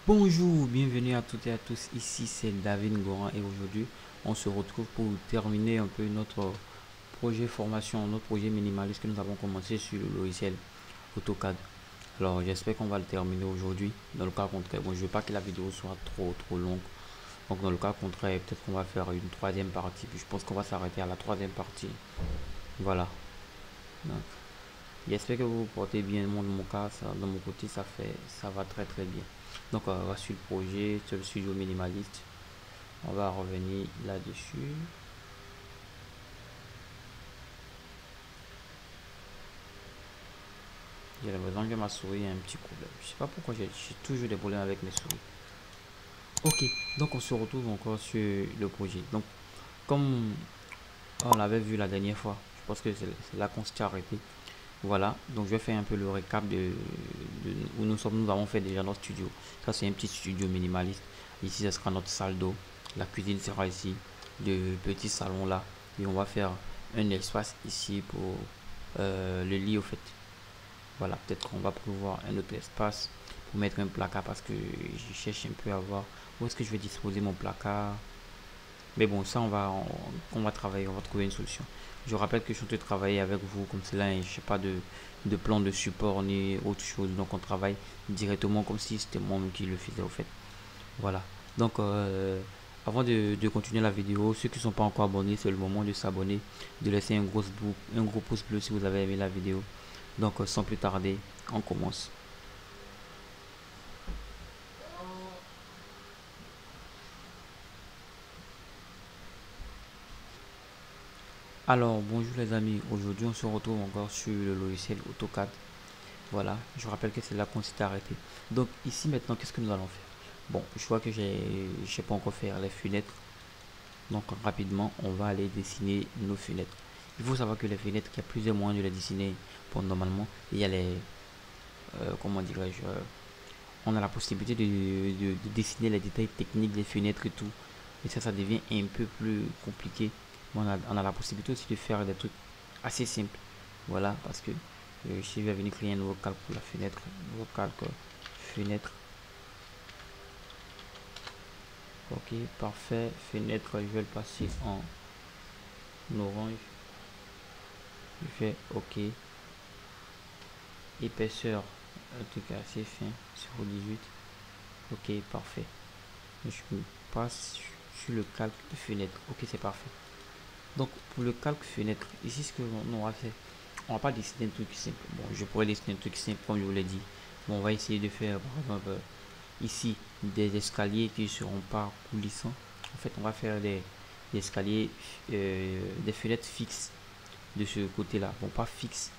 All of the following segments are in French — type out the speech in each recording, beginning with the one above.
Bonjour, bienvenue à toutes et à tous, ici c'est David Goran et aujourd'hui on se retrouve pour terminer un peu notre projet formation, notre projet minimaliste que nous avons commencé sur le logiciel AutoCAD. Alors j'espère qu'on va le terminer aujourd'hui. Dans le cas contraire, bon je veux pas que la vidéo soit trop longue. Donc dans le cas contraire, peut-être qu'on va faire une troisième partie. Puis je pense qu'on va s'arrêter à la troisième partie. Voilà. Donc, j'espère que vous vous portez bien. Moi, de mon cas, ça, de mon côté, ça va très bien. Donc, on va sur le projet, sur le studio minimaliste. On va revenir là-dessus. J'ai l'impression que ma souris a un petit problème. Je sais pas pourquoi j'ai toujours des problèmes avec mes souris. Ok, donc on se retrouve encore sur le projet. Donc, comme on l'avait vu la dernière fois, je pense que c'est là qu'on s'est arrêté. Voilà, donc je vais faire un peu le récap de où nous sommes. Nous avons fait déjà notre studio. Ça, c'est un petit studio minimaliste. Ici, ce sera notre salle d'eau. La cuisine sera ici. Le petit salon là. Et on va faire un espace ici pour le lit au fait. Voilà, peut-être qu'on va prévoir un autre espace pour mettre un placard parce que je cherche un peu à voir où est-ce que je vais disposer mon placard. Mais bon, ça, on va travailler, on va trouver une solution. Je rappelle que je suis en train de travailler avec vous comme cela et je n'ai pas de plan de support ni autre chose. Donc, on travaille directement comme si c'était moi qui le faisais au fait. Voilà. Donc, avant de continuer la vidéo, ceux qui ne sont pas encore abonnés, c'est le moment de s'abonner, de laisser un gros pouce bleu si vous avez aimé la vidéo. Donc, sans plus tarder, on commence. Alors, bonjour les amis. Aujourd'hui, on se retrouve encore sur le logiciel AutoCAD. Voilà, je vous rappelle que c'est là qu'on s'est arrêté. Donc ici maintenant, qu'est-ce que nous allons faire? Bon, je vois que je sais pas encore faire les fenêtres. Donc rapidement, on va aller dessiner nos fenêtres. Il faut savoir que les fenêtres, il y a plusieurs moyens de les dessiner. Bon, normalement, il y a comment dirais-je, on a la possibilité de dessiner les détails techniques des fenêtres et tout. Et ça devient un peu plus compliqué. Bon, on a la possibilité aussi de faire des trucs assez simples. Voilà, parce que je vais venir créer un nouveau calque pour la fenêtre. Nouveau calque, fenêtre. Ok, parfait. Fenêtre, je vais le passer en orange. Je fais OK. Épaisseur, un truc assez fin, 0,18. Ok, parfait. Je passe sur le calque de fenêtre. Ok, c'est parfait. Donc, pour le calque fenêtre, ici, ce que l'on va faire, on va pas dessiner un truc simple. Bon, je pourrais dessiner un truc simple, comme je vous l'ai dit. Bon, on va essayer de faire, par exemple, ici, des escaliers qui ne seront pas coulissants. En fait, on va faire des escaliers, des fenêtres fixes de ce côté-là. Bon, pas fixes,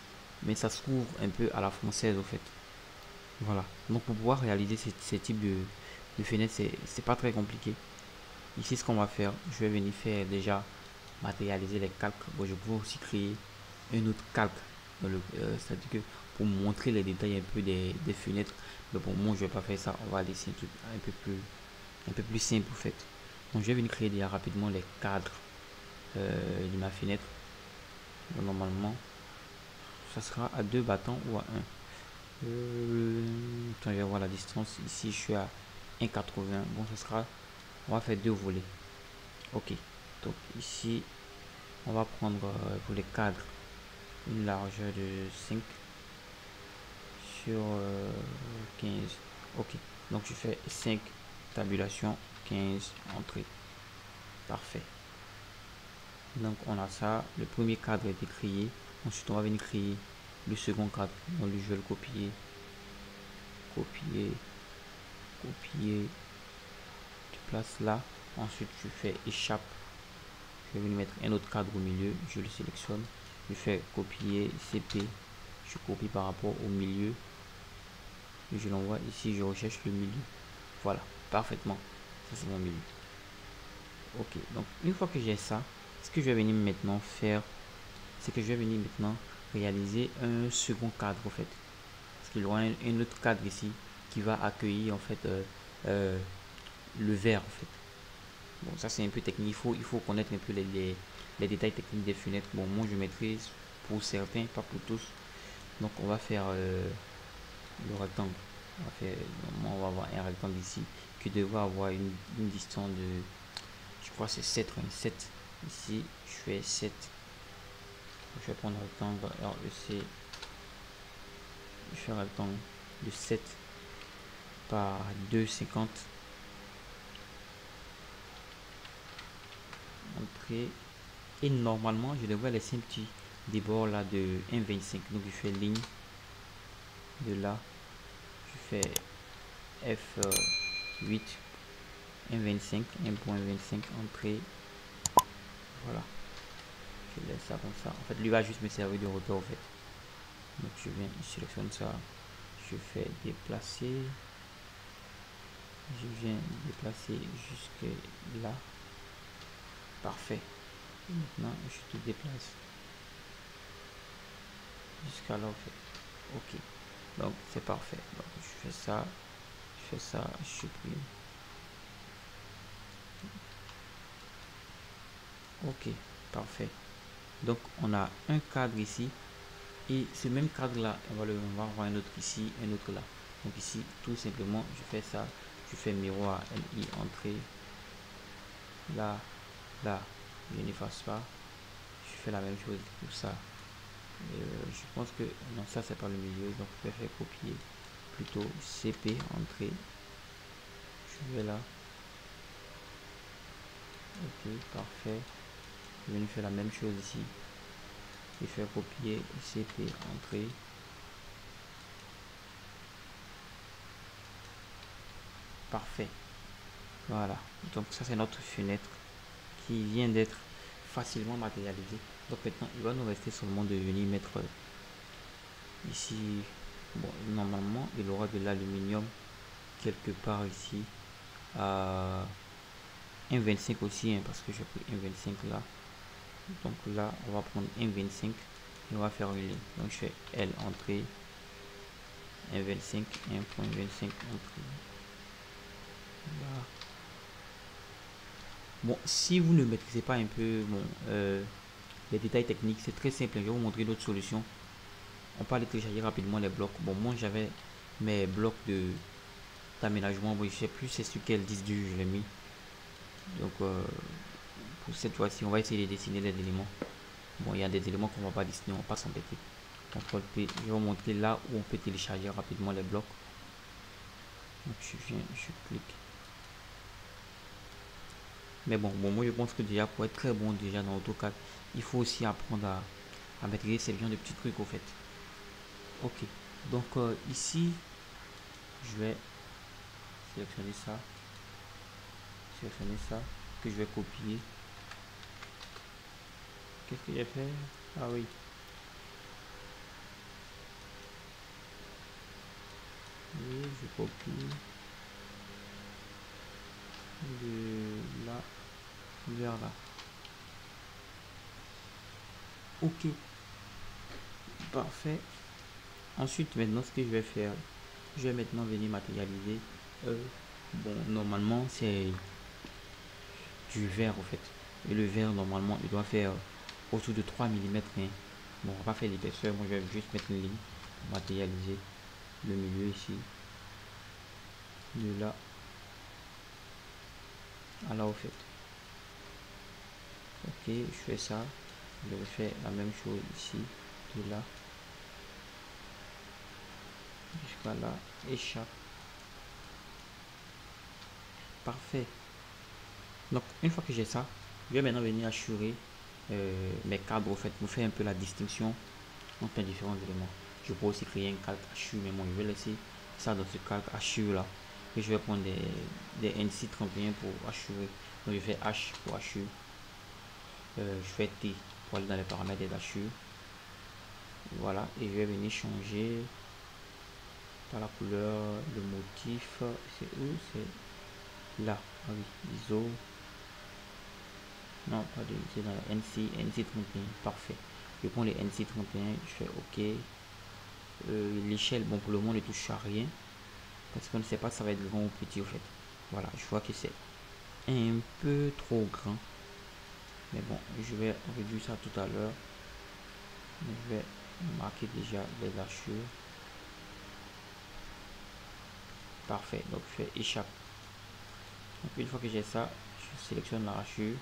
mais ça s'ouvre un peu à la française, au fait. Voilà. Donc, pour pouvoir réaliser ces types de fenêtres, c'est pas très compliqué. Ici, ce qu'on va faire, je vais venir faire déjà matérialiser les calques. Bon, je peux aussi créer un autre calque. C'est-à-dire que pour montrer les détails un peu des fenêtres. Mais pour moi, je vais pas faire ça. On va laisser un truc un peu plus simple en fait. Donc, je vais venir créer déjà rapidement les cadres de ma fenêtre. Donc, normalement, ça sera à deux battants ou à un. Quand je vais voir la distance, ici je suis à 1,80. Bon, ça sera, on va faire deux volets. Ok. Donc, ici, on va prendre pour les cadres une largeur de 5 sur 15. Ok, donc je fais 5 tabulations, 15 entrées. Parfait. Donc on a ça, le premier cadre a été créé. Ensuite on va venir créer le second cadre. Donc je vais le copier, copier, copier. Tu places là. Ensuite je fais échappe. Je vais venir mettre un autre cadre au milieu. Je le sélectionne. Je fais copier, CP. Je copie par rapport au milieu. Je l'envoie ici, je recherche le milieu. Voilà, parfaitement. Ça c'est mon milieu. Ok, donc une fois que j'ai ça, ce que je vais venir maintenant faire, c'est que je vais venir maintenant réaliser un second cadre en fait. Parce qu'il y aura un autre cadre ici qui va accueillir en fait euh, le verre en fait. Bon, ça c'est un peu technique, il faut connaître un peu les détails techniques des fenêtres. Bon, moi je maîtrise pour certains, pas pour tous. Donc on va faire le rectangle. On va faire, normalement, on va avoir un rectangle ici qui devrait avoir une distance de, je crois c'est 7, 7. Ici, je fais 7. Je vais prendre un rectangle REC. Je fais un rectangle de 7 par 2,50. Entrée. Et normalement, je devrais laisser un petit débord là de 1,25. Donc, je fais ligne de là. Je fais F8, 1,25, 1,25, entrée. Voilà. Je laisse ça comme ça. En fait, lui va juste me servir de repère au fait. Donc, je viens, je sélectionne ça. Je fais déplacer. Je viens déplacer jusque là. Parfait. Et maintenant, je te déplace jusqu'à là, en fait. Ok. Donc, c'est parfait. Donc, je fais ça. Je fais ça. Je supprime. Ok. Parfait. Donc, on a un cadre ici. Et ce même cadre là, on va avoir un autre ici, un autre là. Donc ici, tout simplement, je fais ça. Je fais miroir LI entrée. Là, là, je n'efface pas. Je fais la même chose pour ça. Je pense que non, ça c'est pas le milieu, donc je vais faire copier plutôt CP entrée. Je vais là. Ok, parfait. Je vais faire la même chose ici. Je vais faire copier CP entrée. Parfait. Voilà. Donc ça c'est notre fenêtre qui vient d'être facilement matérialisée. Donc maintenant il va nous rester seulement de venir mettre ici. Bon, normalement il aura de l'aluminium quelque part ici à 1,25 aussi, hein, parce que j'ai pris 1,25 là. Donc là on va prendre 1,25 et on va faire une ligne. Donc je fais L entrée 1,25, 1,25 entrée. Là. Bon, si vous ne maîtrisez pas un peu bon, les détails techniques, c'est très simple. Je vais vous montrer d'autres solutions. On peut aller télécharger rapidement les blocs. Bon, moi j'avais mes blocs d'aménagement. Bon, je sais plus c'est sur quel disque dur je l'ai mis. Donc pour cette fois-ci, on va essayer de dessiner les éléments. Bon, il y a des éléments qu'on va pas dessiner, on va pas s'embêter. CTRL P, je vais vous montrer là où on peut télécharger rapidement les blocs. Donc je viens, je clique. Mais bon, moi je pense que déjà pour être très bon déjà dans AutoCAD, il faut aussi apprendre à maîtriser ces genre de petits trucs au fait. Ok, donc ici, je vais sélectionner ça, que je vais copier. Qu'est-ce que j'ai fait? Ah oui. Et je copie de là vers là. Ok, parfait. Ensuite, maintenant, ce que je vais faire, je vais maintenant venir matérialiser. Bon, normalement, c'est du verre, au fait. Et le verre, normalement, il doit faire autour de 3 mm. Hein. Bon, on va pas faire l'épaisseur. Moi, je vais juste mettre une ligne pour matérialiser le milieu ici. De là à là, au fait. Ok, je fais ça. Je vais faire la même chose ici. De là jusqu'à là. Échappe. Parfait. Donc, une fois que j'ai ça, je vais maintenant venir assurer mes cadres, au fait, pour faire un peu la distinction entre les différents éléments. Je peux aussi créer un calque HU, mais moi, je vais laisser ça dans ce calque HU là. Et je vais prendre des NC31 pour assurer. Donc, je fais H pour HU. Je fais T pour aller dans les paramètres des HU. Voilà, et je vais venir changer par la couleur, le motif. C'est où? C'est là. Ah oui, ISO. Non, pas de, c'est dans la NC31. Parfait. Je prends les NC31, je fais OK. L'échelle, bon, pour le moment, ne touche à rien. Parce qu'on ne sait pas si ça va être grand ou petit, au fait. Voilà, je vois que c'est un peu trop grand. Mais bon, je vais réduire ça tout à l'heure. Je vais marquer déjà les hachures. Parfait. Donc je fais échappe. Donc une fois que j'ai ça, je sélectionne l'arrachure.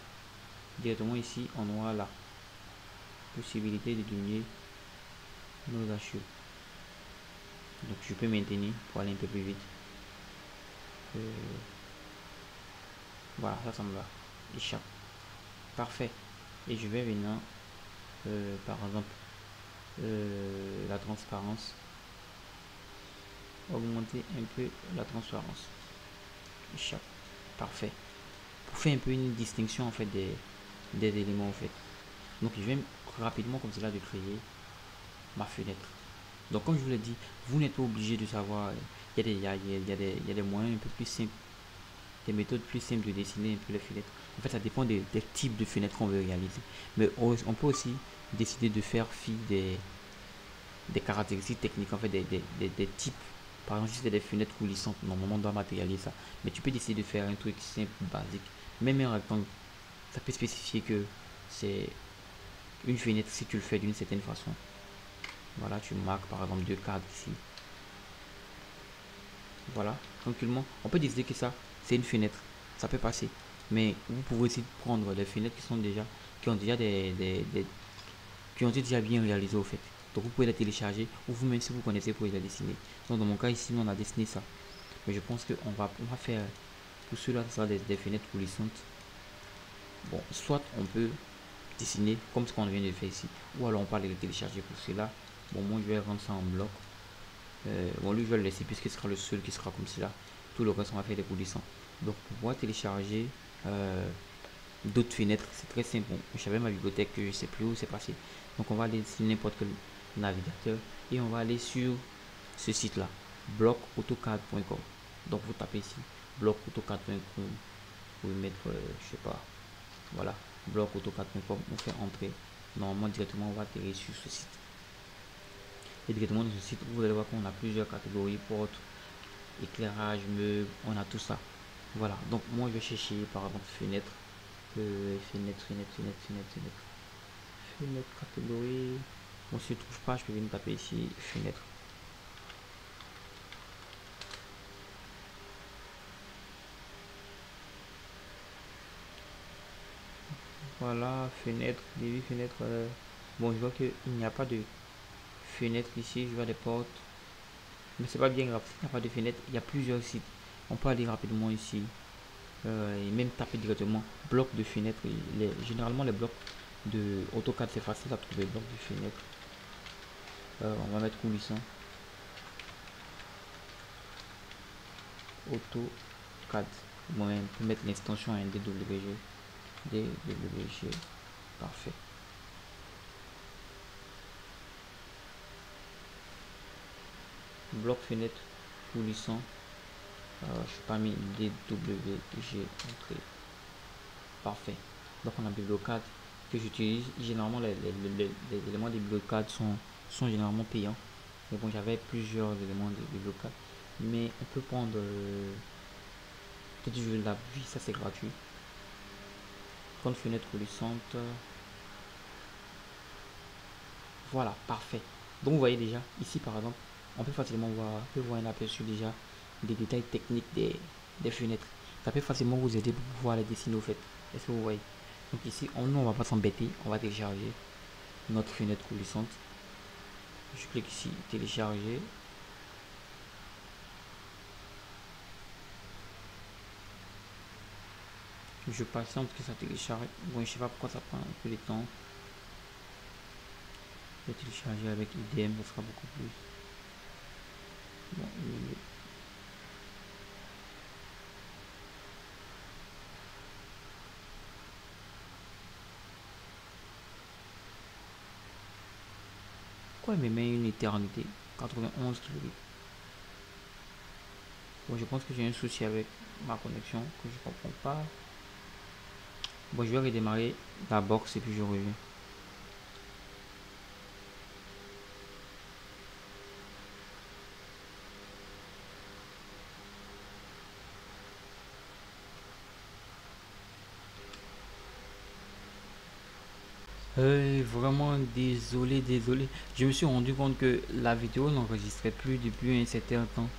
Directement ici, on aura la possibilité de diminuer nos hachures. Donc je peux maintenir pour aller un peu plus vite. Voilà, ça me va. Échappe. Parfait. Et je vais maintenant, par exemple, la transparence. Augmenter un peu la transparence. Échappe. Parfait. Pour faire un peu une distinction en fait des éléments en fait. Donc je vais rapidement comme cela de créer ma fenêtre. Donc comme je vous l'ai dit, vous n'êtes pas obligé de savoir. Il y a des moyens un peu plus simples, des méthodes plus simples de dessiner un peu les fenêtres. En fait, ça dépend des types de fenêtres qu'on veut réaliser. Mais on peut aussi décider de faire fi des caractéristiques techniques, en fait, des types. Par exemple, si c'est des fenêtres coulissantes, normalement on doit matérialiser ça. Mais tu peux décider de faire un truc simple, basique. Même un rectangle, ça peut spécifier que c'est une fenêtre si tu le fais d'une certaine façon. Voilà, tu marques par exemple 2 cadres ici. Voilà, tranquillement. On peut décider que ça, c'est une fenêtre. Ça peut passer. Mais vous pouvez aussi prendre des fenêtres qui sont déjà, qui ont déjà qui ont été déjà bien réalisées au fait. Donc vous pouvez les télécharger ou vous-même si vous connaissez pour les dessiner. Donc dans mon cas ici, nous on a dessiné ça. Mais je pense qu'on va faire pour cela, ça sera des fenêtres coulissantes. Bon, soit on peut dessiner comme ce qu'on vient de faire ici, ou alors on peut les télécharger pour cela. Bon, moi je vais rendre ça en bloc. Bon, lui je vais le laisser puisqu'il sera le seul qui sera comme cela. Tout le reste on va faire des coulissants. Donc pour pouvoir télécharger d'autres fenêtres, c'est très simple. Bon, j'avais ma bibliothèque, je sais plus où c'est passé. Donc on va aller sur n'importe quel navigateur et on va aller sur ce site là, blocautocad.com. Donc vous tapez ici blocautocad.com, vous pouvez mettre je sais pas, voilà, blocautocad.com, on fait entrer. Normalement directement on va atterrir sur ce site. Et directement dans ce site, vous allez voir qu'on a plusieurs catégories, portes, éclairage, meubles, on a tout ça. Voilà, donc moi je vais chercher par exemple fenêtre, fenêtre catégorie. Bon, si je ne trouve pas, je peux venir taper ici fenêtre. Voilà, fenêtre, début fenêtre. Bon, je vois qu'il n'y a pas de fenêtre ici, je vois des portes. Mais c'est pas bien grave, s'il n'y a pas de fenêtre, il y a plusieurs sites. On peut aller rapidement ici et même taper directement bloc de fenêtre. Généralement, les blocs de AutoCAD, c'est facile à trouver. Bloc de fenêtre. On va mettre coulissant. AutoCAD. Bon, on peut mettre l'extension à DWG. DWG. Parfait. Bloc fenêtre coulissant. Je suis pas mis DWG entrée. Parfait. Donc on a BiblioCAD que j'utilise. Généralement les éléments des BiblioCAD sont généralement payants. Mais bon, j'avais plusieurs éléments de BiblioCAD. Mais on peut prendre peut-être je la vie, ça c'est gratuit. Prendre fenêtre coulissante. Voilà, parfait. Donc vous voyez déjà, ici par exemple, on peut facilement voir un aperçu déjà des détails techniques des fenêtres. Ça peut facilement vous aider pour pouvoir les dessiner au fait. Est-ce que vous voyez? Donc ici, on va pas s'embêter, on va télécharger notre fenêtre coulissante. Je clique ici, télécharger. Je patiente que ça télécharge. Bon, je sais pas pourquoi ça prend un peu de temps. Je vais télécharger avec IDM, ça sera beaucoup plus. Bon, pourquoi il me met une éternité? 91 kb. Bon, je pense que j'ai un souci avec ma connexion que je comprends pas. Bon, je vais redémarrer la box et puis je reviens. Vraiment désolé. Je me suis rendu compte que la vidéo n'enregistrait plus depuis un certain temps.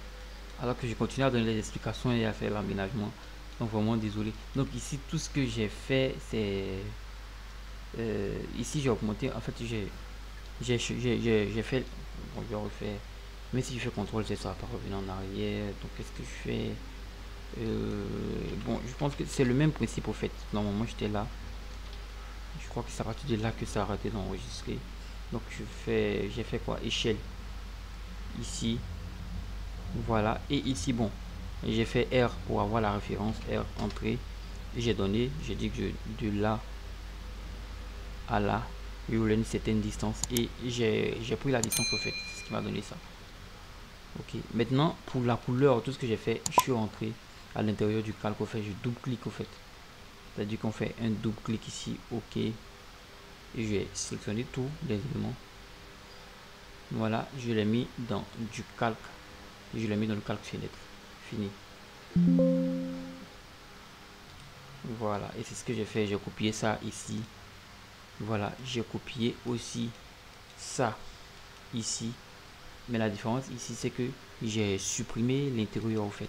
alors que je continue à donner les explications et à faire l'aménagement. Donc vraiment désolé. Donc ici tout ce que j'ai fait c'est ici j'ai augmenté. En fait j'ai fait. Bon, je vais refaire. Mais si je fais contrôle, c'est ça, pas revenir en arrière. Donc qu'est-ce que je fais? Bon, je pense que c'est le même principe au fait. Normalement j'étais là. Je crois que c'est à partir de là que ça a arrêté d'enregistrer. Donc j'ai fait quoi? Échelle ici, voilà, et ici bon, j'ai fait R pour avoir la référence R entrée. J'ai dit que de là à là, je voulais une certaine distance et j'ai pris la distance au fait, c'est ce qui m'a donné ça. Ok, maintenant pour la couleur, tout ce que j'ai fait, je suis rentré à l'intérieur du calque au fait, je double clique au fait. C'est-à-dire qu'on fait un double clic ici, ok. Et je vais sélectionner tous les éléments. Voilà, je l'ai mis dans du calque. Je l'ai mis dans le calque fenêtre. Fini. Voilà, et c'est ce que j'ai fait. J'ai copié ça ici. Voilà, j'ai copié aussi ça ici. Mais la différence ici, c'est que j'ai supprimé l'intérieur au fait.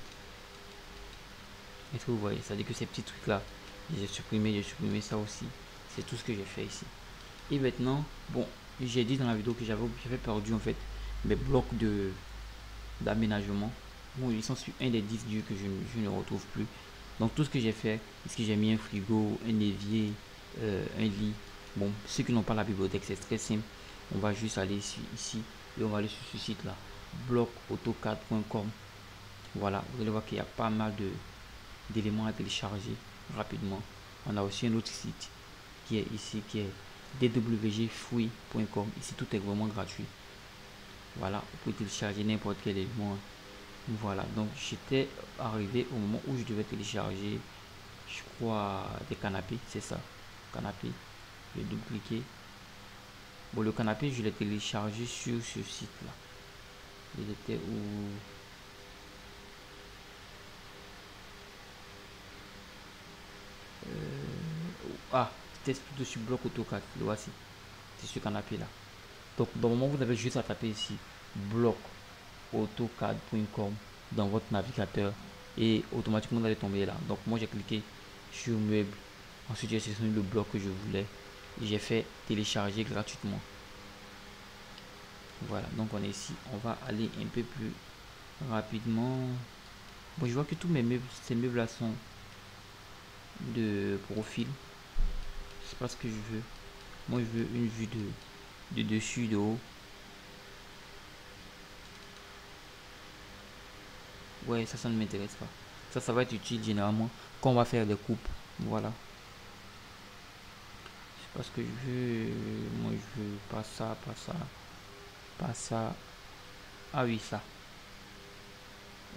Est-ce que vous voyez? Ça dit que ces petits trucs là, j'ai supprimé ça aussi. C'est tout ce que j'ai fait ici. Et maintenant, bon, j'ai dit dans la vidéo que j'avais perdu en fait mes blocs d'aménagement. Bon, ils sont sur un des 10 dieux que je ne retrouve plus. Donc tout ce que j'ai fait, ici j'ai mis un frigo, un évier, un lit. Bon, ceux qui n'ont pas la bibliothèque, c'est très simple. On va juste aller ici et on va aller sur ce site là, blocautocad.com. Voilà, vous allez voir qu'il y a pas mal d'éléments à télécharger rapidement. On a aussi un autre site qui est ici, qui est dwgfree.com. Ici tout est vraiment gratuit. Voilà, vous pouvez télécharger n'importe quel élément. Voilà, donc j'étais arrivé au moment où je devais télécharger, je crois, des canapés, c'est ça, canapé. Je vais double-cliquer. Bon, le canapé, je l'ai téléchargé sur ce site-là. Il était où? Ah, c'était plutôt sur bloc AutoCAD, le voici. C'est ce canapé-là. Donc, dans le moment où vous avez juste à taper ici, blocautocad.com dans votre navigateur et automatiquement vous allez tomber là. Donc moi j'ai cliqué sur meuble, ensuite j'ai sélectionné le bloc que je voulais et j'ai fait télécharger gratuitement. Voilà, donc on est ici, on va aller un peu plus rapidement. Bon, je vois que tous mes meubles, ces meubles là sont de profil. C'est pas ce que je veux. Moi je veux une vue de dessus, de haut. Ouais, ça ne m'intéresse pas. Ça va être utile généralement quand on va faire des coupes. Voilà. C'est pas ce que je veux. Moi, je veux pas ça, pas ça, pas ça. Ah oui, ça.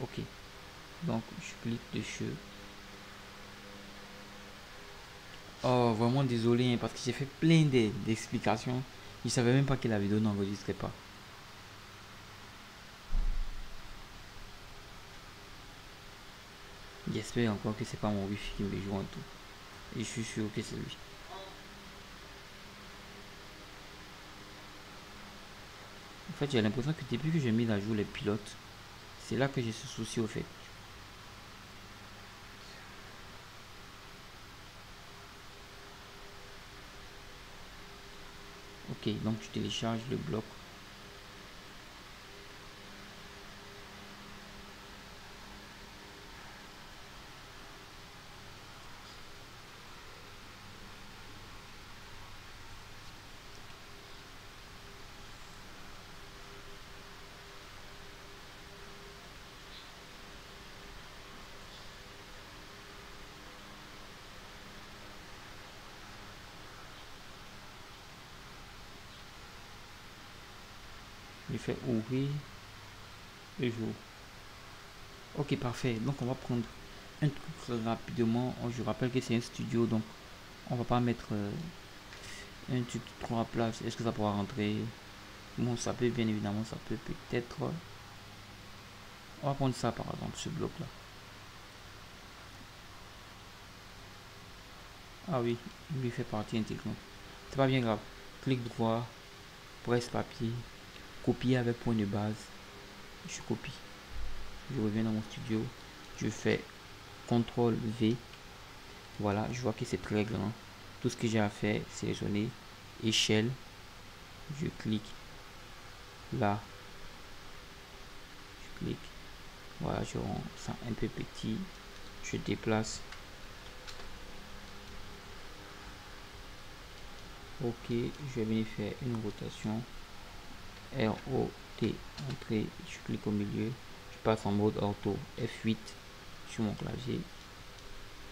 Ok. Donc, je clique dessus. Oh, vraiment désolé hein, parce que j'ai fait plein d'explications. Je savais même pas que la vidéo n'enregistrait pas. J'espère encore que c'est pas mon wifi qui me joue en tout. Et je suis sûr que c'est lui. En fait, j'ai l'impression que depuis que j'ai mis à jour les pilotes, c'est là que j'ai ce souci au fait. Ok, donc je télécharge le bloc. Je fais ouvrir et j'ouvre. Ok, parfait. Donc on va prendre un truc rapidement. Je rappelle que c'est un studio, donc on va pas mettre un truc trop à place. Est-ce que ça pourra rentrer? Bon, ça peut, bien évidemment, ça peut peut-être. On va prendre ça par exemple, ce bloc là. Ah oui, il lui fait partie intégrante. C'est pas bien grave. Clic droit, presse papier, copier avec point de base. Je copie. Je reviens dans mon studio. Je fais CTRL V. Voilà, je vois que c'est très grand. Tout ce que j'ai à faire, sélectionner échelle. Je clique là. Je clique. Voilà, je rends ça un peu petit. Je déplace. Ok, je vais venir faire une rotation. ROT, entrée. Je clique au milieu. Je passe en mode ortho F8 sur mon clavier.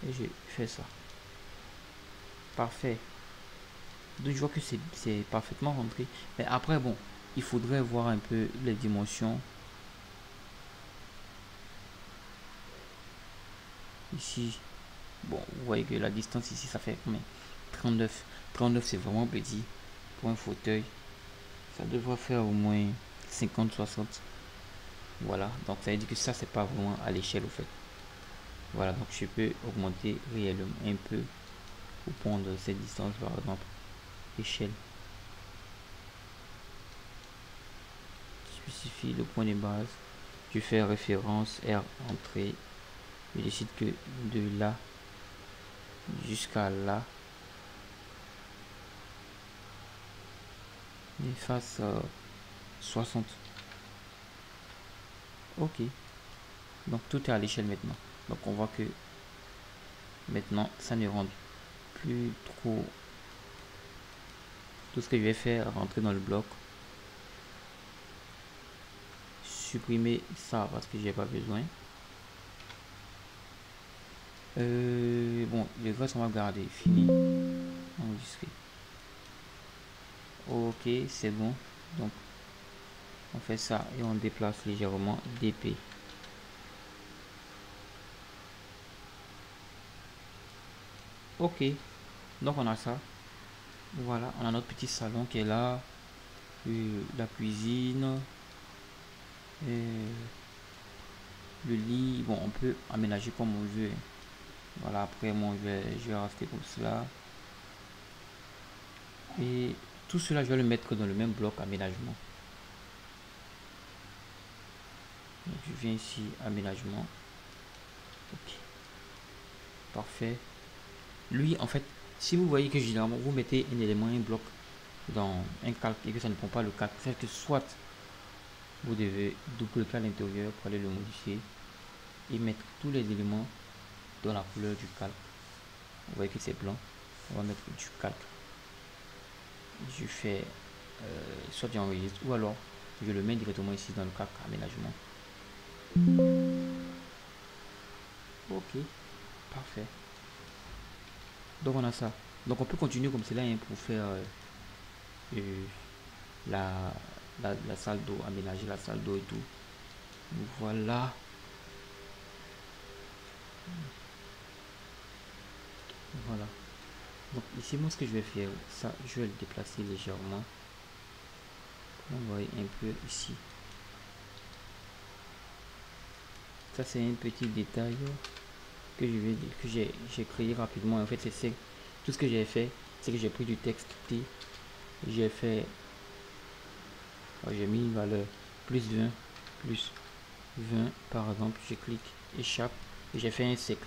Et je fais ça. Parfait. Donc je vois que c'est parfaitement rentré. Mais après, bon, il faudrait voir un peu les dimensions. Ici, bon, vous voyez que la distance ici, ça fait combien? 39. 39, c'est vraiment petit pour un fauteuil. Ça devrait faire au moins 50-60. Voilà, donc ça veut dire que ça, c'est pas vraiment à l'échelle au fait. Voilà, donc je peux augmenter réellement un peu pour prendre cette distance, par exemple, échelle. Spécifie le point de base. Je fais référence R entrée. Je décide que de là jusqu'à là, il fasse 60. Ok, donc tout est à l'échelle maintenant. Donc on voit que maintenant ça ne rentre plus trop. Tout ce que je vais faire, rentrer dans le bloc, supprimer ça parce que j'ai pas besoin. Bon, le reste on va garder. Fini. Enregistrer. Ok, c'est bon. Donc on fait ça et on déplace légèrement d'épée. Ok, donc on a ça. Voilà, on a notre petit salon qui est là. La cuisine. Le lit, bon, on peut aménager comme on veut. Voilà, après, moi, je vais rester comme cela. Et tout cela, je vais le mettre dans le même bloc aménagement. Donc, je viens ici, aménagement. Ok. Parfait. Lui, en fait, si vous voyez que généralement, vous mettez un élément, un bloc dans un calque et que ça ne prend pas le calque, c'est que soit vous devez double-cliquer à l'intérieur pour aller le modifier et mettre tous les éléments dans la couleur du calque. Vous voyez que c'est blanc. On va mettre du calque. Je fais soit j'enregistre ou alors je le mets directement ici dans le calque aménagement. Ok, parfait. Donc on a ça. Donc on peut continuer comme cela hein, pour faire euh, la, la salle d'eau, aménager la salle d'eau et tout. Voilà. Voilà. Donc ici moi ce que je vais faire, ça je vais le déplacer légèrement. On va un peu ici. Ça c'est un petit détail que je vais que j'ai créé rapidement. En fait c'est tout ce que j'ai fait, c'est que j'ai pris du texte T, j'ai fait j'ai mis une valeur plus 20 plus 20 par exemple, je clique échappe et j'ai fait un cercle,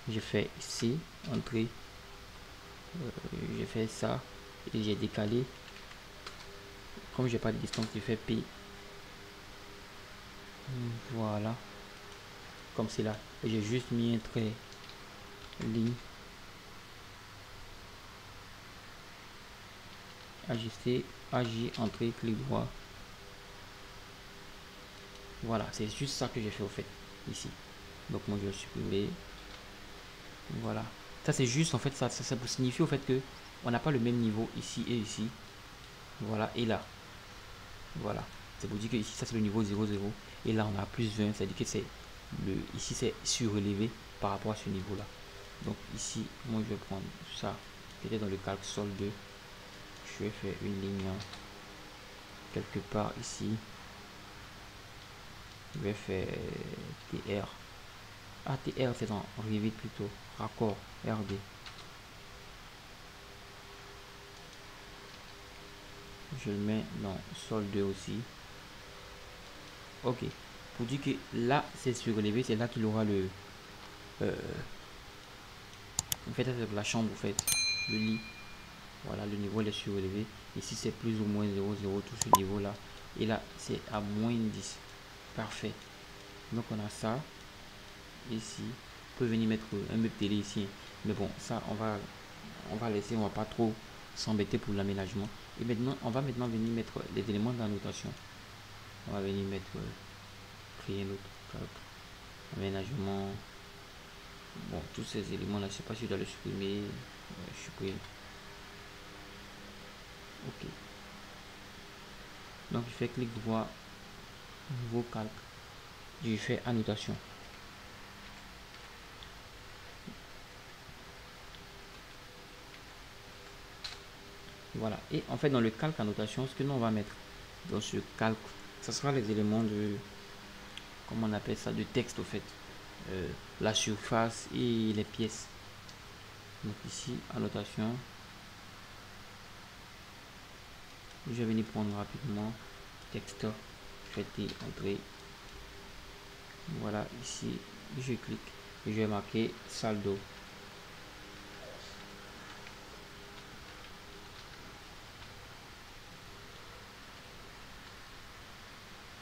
j'ai fait C entrée, j'ai fait ça et j'ai décalé. Comme j'ai pas de distance, j'ai fait P, voilà, comme c'est là, j'ai juste mis un trait ligne, ajuster, agir, entrée, clic droit. Voilà, c'est juste ça que j'ai fait au fait ici. Donc moi je vais supprimer. Voilà. Ça c'est juste en fait ça vous signifie au fait que on n'a pas le même niveau ici et ici. Voilà, et là. Voilà. Ça vous dit que ici ça c'est le niveau 0,0 et là on a plus 20, ça dit que c'est le ici c'est surélevé par rapport à ce niveau là. Donc ici moi je vais prendre ça qui est dans le calque sol 2. Je vais faire une ligne quelque part ici. Je vais faire TR. Ah, TR c'est en Revit plutôt. Raccord RD. Je le mets dans sol 2 aussi. Ok. pour dire que là c'est surélevé, c'est là qu'il aura le en fait avec la chambre, en fait le lit. Voilà, le niveau il est surélevé. Ici c'est plus ou moins 0 0 tout ce niveau là, et là c'est à moins 10. Parfait. Donc on a ça ici. On peut venir mettre un meuble télé ici, mais bon, ça on va laisser, on va pas trop s'embêter pour l'aménagement. Et maintenant on va venir mettre les éléments d'annotation. On va venir mettre créer notre aménagement. Bon, tous ces éléments là, je sais pas si je dois le supprimer. Je supprime. Ok. Donc je fais clic droit, nouveau calque. Je fais annotation. Voilà. Et en fait dans le calque annotation, ce que nous on va mettre dans ce calque, ce sera les éléments de, comment on appelle ça, de texte au fait. La surface et les pièces. Donc ici annotation, je vais venir prendre rapidement texte, je fais entrée. Voilà, ici je clique et je vais marquer saldo.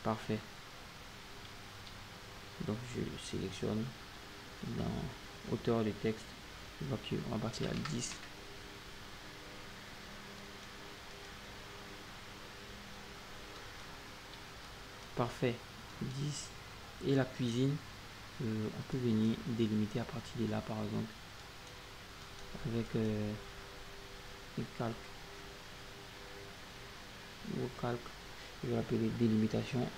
Parfait. Donc je sélectionne dans hauteur du texte, je vois qu'on va passer à 10. Parfait, 10. Et la cuisine, on peut venir délimiter à partir de là, par exemple, avec un calque. Nouveau calque, je vais l'appeler délimitation,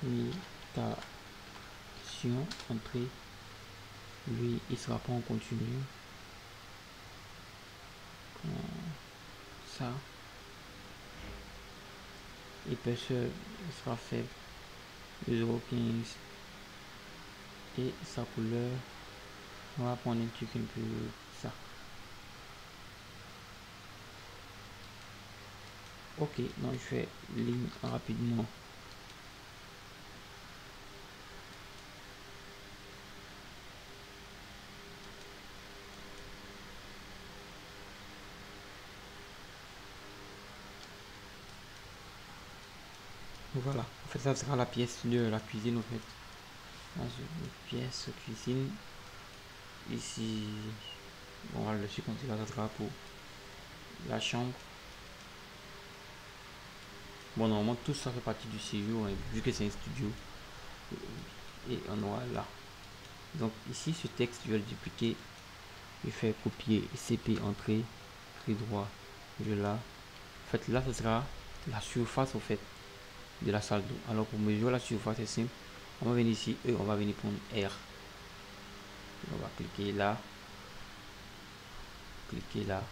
délimitation, entrée. Lui, il sera pas en continu. Ça. Épaisseur sera faible, 0,15. Et sa couleur, on va prendre un truc un peu ça. Ok, donc je fais ligne rapidement. Voilà, en fait ça sera la pièce de la cuisine en fait. Là, une pièce cuisine. Ici, bon, on va le suivre, ça sera pour la chambre. Bon, normalement tout ça fait partie du séjour, hein, vu que c'est un studio. Et on aura là. Donc ici, ce texte, je vais le dupliquer. Je fais copier CP entrée, clic droit, je là. En fait, là, ce sera la surface au fait de la salle d'eau. Alors pour mesurer la surface, c'est simple. On va venir ici et on va venir prendre R. On va cliquer là. Cliquer là.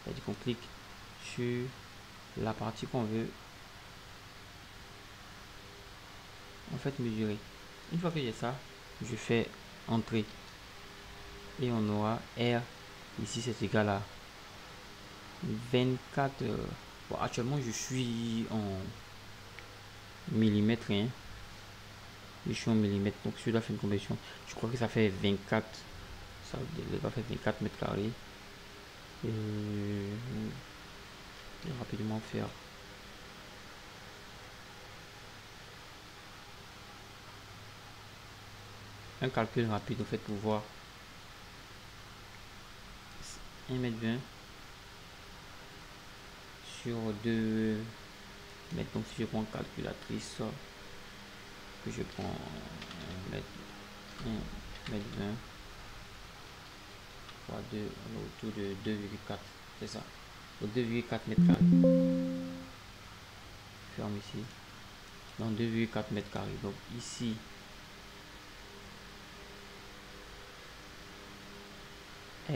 C'est-à-dire qu'on clique sur la partie qu'on veut en fait mesurer. Une fois que j'ai ça, je fais entrée. Et on aura R. Ici, c'est égal à 24. Bon, actuellement, je suis en millimètres. Hein. Je suis en millimètres. Donc, je dois faire une conversion. Je crois que ça fait 24. Ça va faire 24 mètres carrés. Et je vais rapidement faire un calcul rapide, en fait, pour voir 1,20 m sur 2 mètres. Donc, si je prends calculatrice, que je prends 1,20 m fois 2, on est autour de 2,4, c'est ça. Donc 2,4 mètres carrés. Ferme ici. Donc 2,4 mètres carrés. Donc ici, R, je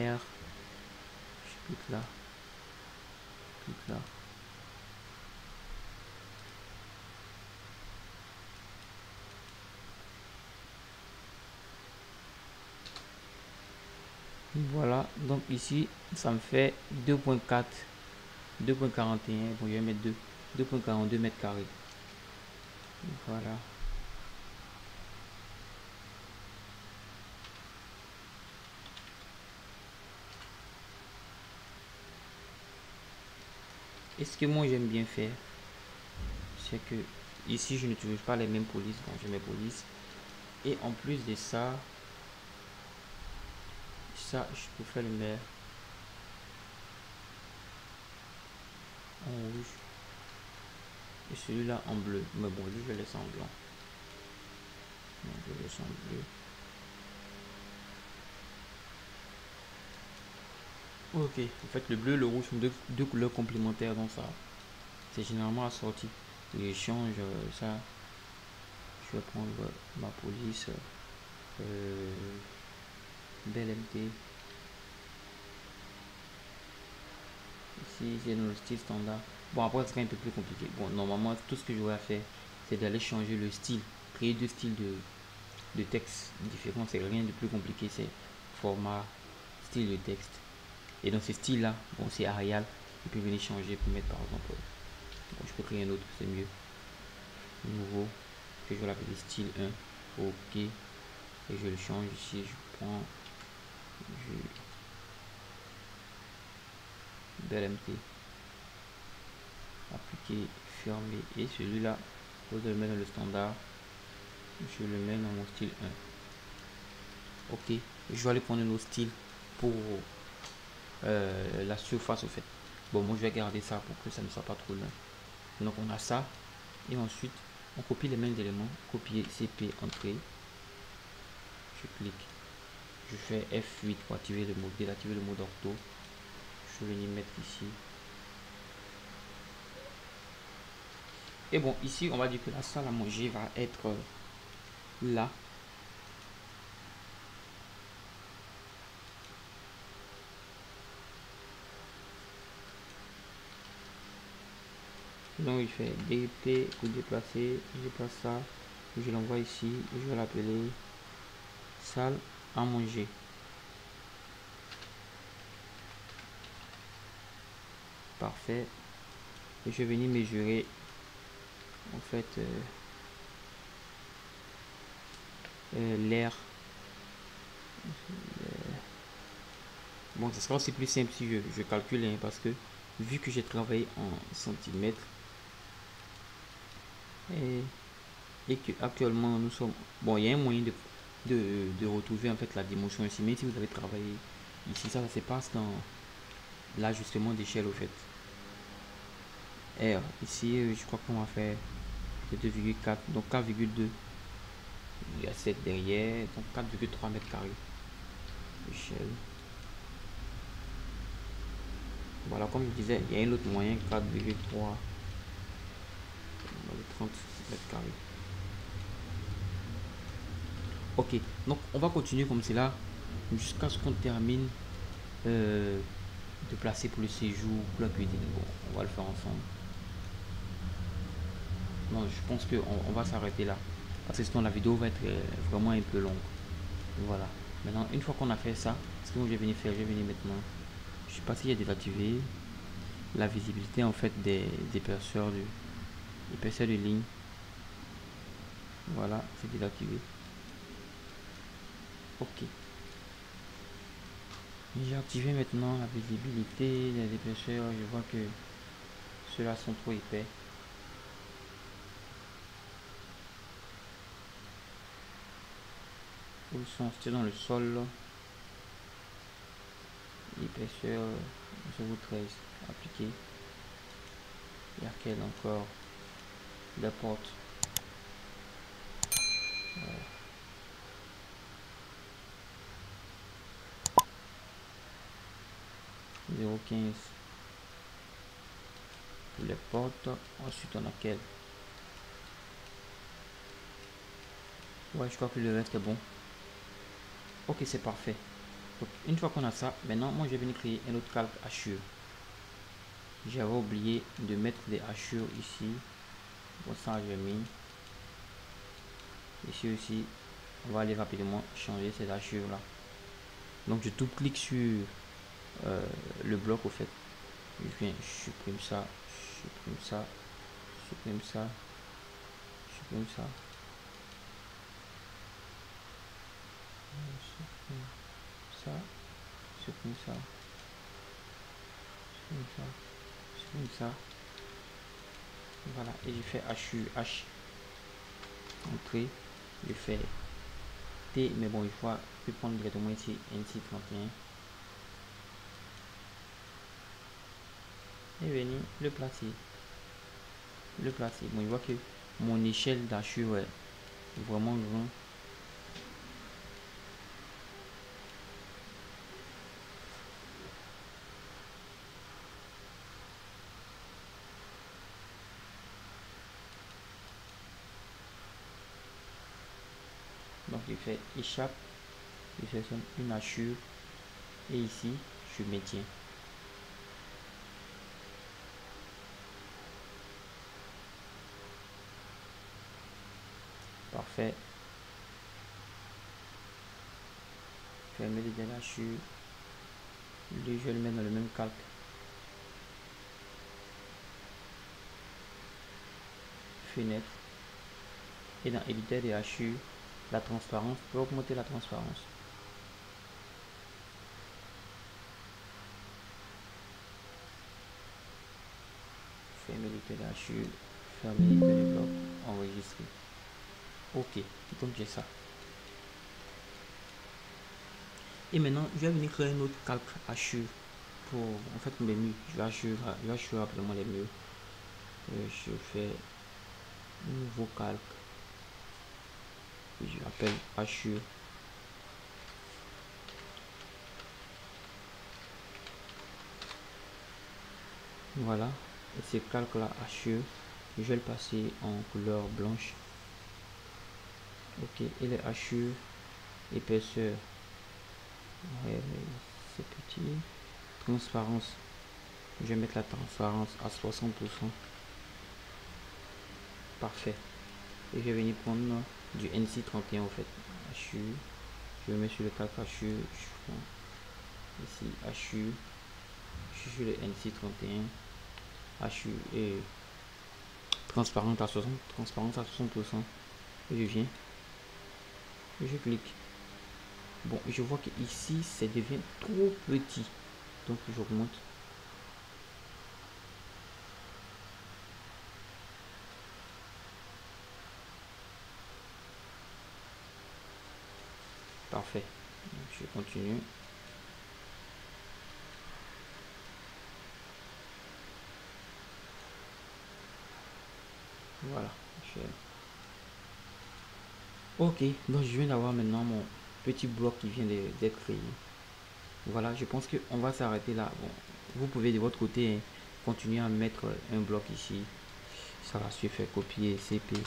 clique là, clique là. Voilà, donc ici ça me fait 2,4, 2,41. Bon, je vais mettre 2. 2,42 mètres carrés. Voilà. Et ce que moi j'aime bien faire, c'est que ici je n'utilise pas les mêmes polices, donc je mets police. Et en plus de ça, je peux faire le mettre en rouge et celui-là en bleu. Mais bon, lui je le laisse en blanc. Donc, je le laisse en bleu. Ok, en fait le bleu et le rouge sont deux couleurs complémentaires dans ça. C'est généralement assorti. Et je change ça. Je vais prendre ma police BLMT. Ici c'est dans le style standard. Bon, après, ce sera un peu plus compliqué. Bon, normalement, tout ce que j'aurais à faire, c'est d'aller changer le style, créer deux styles de texte différents. C'est rien de plus compliqué. C'est format, style de texte. Et dans ce style-là, bon, c'est Arial. Je peux venir changer pour mettre par exemple. Bon, je peux créer un autre, c'est mieux. Nouveau, que je vais l'appeler style 1. Ok. Et je le change ici. Je prends. BLMT. Appliquer, fermer. Et celui-là, au lieu de le mettre dans le standard, je le mets dans mon style 1. Ok. Je vais aller prendre un autre style pour la surface au fait. Bon, moi je vais garder ça pour que ça ne soit pas trop loin. Donc on a ça. Et ensuite, on copie les mêmes éléments. Copier CP, entrée. Je clique. Je fais F8 pour activer le mode, désactiver le mode ortho. Je vais venir mettre ici. Et bon, ici, on va dire que la salle à manger va être là. Donc, il fait DP pour déplacer. Je déplace ça. Je l'envoie ici. Je vais l'appeler salle à manger. Parfait. Et je vais venir mesurer en fait l'air. Bon, ce sera aussi plus simple si je calcule hein, parce que vu que j'ai travaillé en centimètres et que actuellement nous sommes bon, il y a un moyen de retrouver en fait la dimension ici, mais si vous avez travaillé ici, ça se passe dans l'ajustement d'échelle au fait. R ici, je crois qu'on va faire 2,4, donc 4,2. Il y a 7 derrière, donc 4,3 mètres carrés. Échelle. Voilà, comme je disais, il y a un autre moyen, 4,3, 30 mètres carrés. Ok, donc on va continuer comme cela jusqu'à ce qu'on termine de placer pour le séjour, pour la cuisine. Bon, on va le faire ensemble. Non, je pense qu'on va s'arrêter là. Parce que sinon la vidéo va être vraiment un peu longue. Voilà. Maintenant, une fois qu'on a fait ça, ce que je vais venir faire, je vais venir maintenant. Je sais pas s'il y a désactivé la visibilité en fait des épaisseurs de ligne. Voilà, c'est désactivé. Ok. J'ai activé maintenant la visibilité des épaisseurs. Je vois que ceux-là sont trop épais. Ils sont restés dans le sol. L'épaisseur 0,13 appliqué. Il y a quelle encore la porte. Voilà. Zéro quinze pour les portes. Ensuite on a quelle. Ouais, je crois que le reste est bon. Ok, c'est parfait. Donc, une fois qu'on a ça, maintenant moi je vais venir créer un autre calque hachure. J'avais oublié de mettre des hachures ici. Bon, ça j'ai mis. Ici aussi, on va aller rapidement changer ces hachures là. Donc je double clique sur le bloc au fait. Je viens, je supprime ça, supprime ça, supprime ça, supprime ça, supprime ça, supprime ça, supprime ça. Voilà, et je fais H, entrée, je fais T, mais bon, il faut prendre directement ici NC31 et venir le placer. Bon, je vois que mon échelle d'H est vraiment grand. Donc je fais échappe, je fais une hachure et ici je maintiens. Parfait. Fermer les hachures. Lui je le mets dans le même calque. Fenêtre. Et dans éditeur des hachures, la transparence, je vais augmenter la transparence. Fermer l'éditeur des hachures, fermer l'éditeur des blocs, enregistrer. Ok, donc j'ai ça. Et maintenant, je vais venir créer un autre calque hachure pour en fait mes murs. Je vais hachure rapidement les murs. Je fais un nouveau calque. Je l'appelle hachure. Voilà, et ce calque là hachure, je vais le passer en couleur blanche. Ok, et les hachures, épaisseur, ouais, c'est petit. Transparence, je vais mettre la transparence à 60%. Parfait. Et je vais venir prendre du NC31 en fait. Hachure, je mets sur le calque hachure, ici hachure, je suis sur le NC31. Hachure et transparence à 60%, et je viens et je clique. Bon, je vois que ici ça devient trop petit, donc j'augmente. Parfait, donc, je continue. Voilà, ok, donc je viens d'avoir maintenant mon petit bloc qui vient d'être créé. Voilà, je pense qu'on va s'arrêter là. Bon, vous pouvez de votre côté continuer à mettre un bloc ici. Ça va se faire copier CP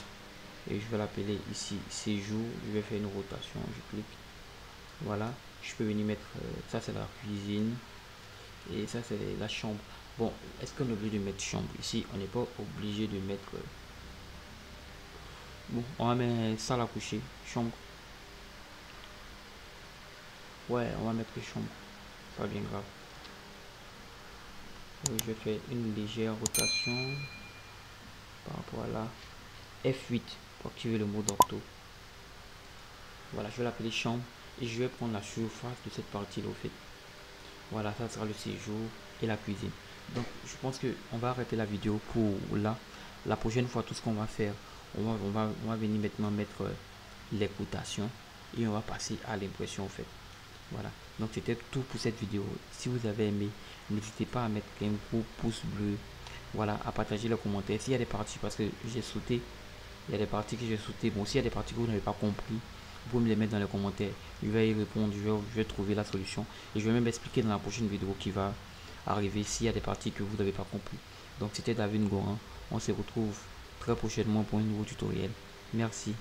et je vais l'appeler ici séjour. Je vais faire une rotation, je clique. Voilà, je peux venir mettre ça, c'est la cuisine et ça c'est la chambre. Bon, est-ce qu'on est obligé de mettre chambre ici? On n'est pas obligé de mettre bon, on va mettre salle à coucher, chambre. Ouais, on va mettre chambre, pas bien grave. Je fais une légère rotation par rapport à là. F8 pour activer le mode ortho. Voilà, je vais l'appeler chambre et je vais prendre la surface de cette partie là au fait. Voilà, ça sera le séjour et la cuisine. Donc je pense que on va arrêter la vidéo pour là. La prochaine fois, tout ce qu'on va faire, on va venir maintenant mettre les cotations et on va passer à l'impression en fait. Voilà, donc c'était tout pour cette vidéo. Si vous avez aimé, n'hésitez pas à mettre un gros pouce bleu. Voilà, à partager les commentaires. S'il y a des parties, parce que j'ai sauté, il y a des parties que j'ai sauté. Bon, s'il y a des parties que vous n'avez pas compris, vous pouvez me les mettre dans les commentaires. Je vais y répondre, je vais trouver la solution. Et je vais même expliquer dans la prochaine vidéo qui va arriver s'il y a des parties que vous n'avez pas compris. Donc c'était David Goran. On se retrouve très prochainement pour un nouveau tutoriel. Merci.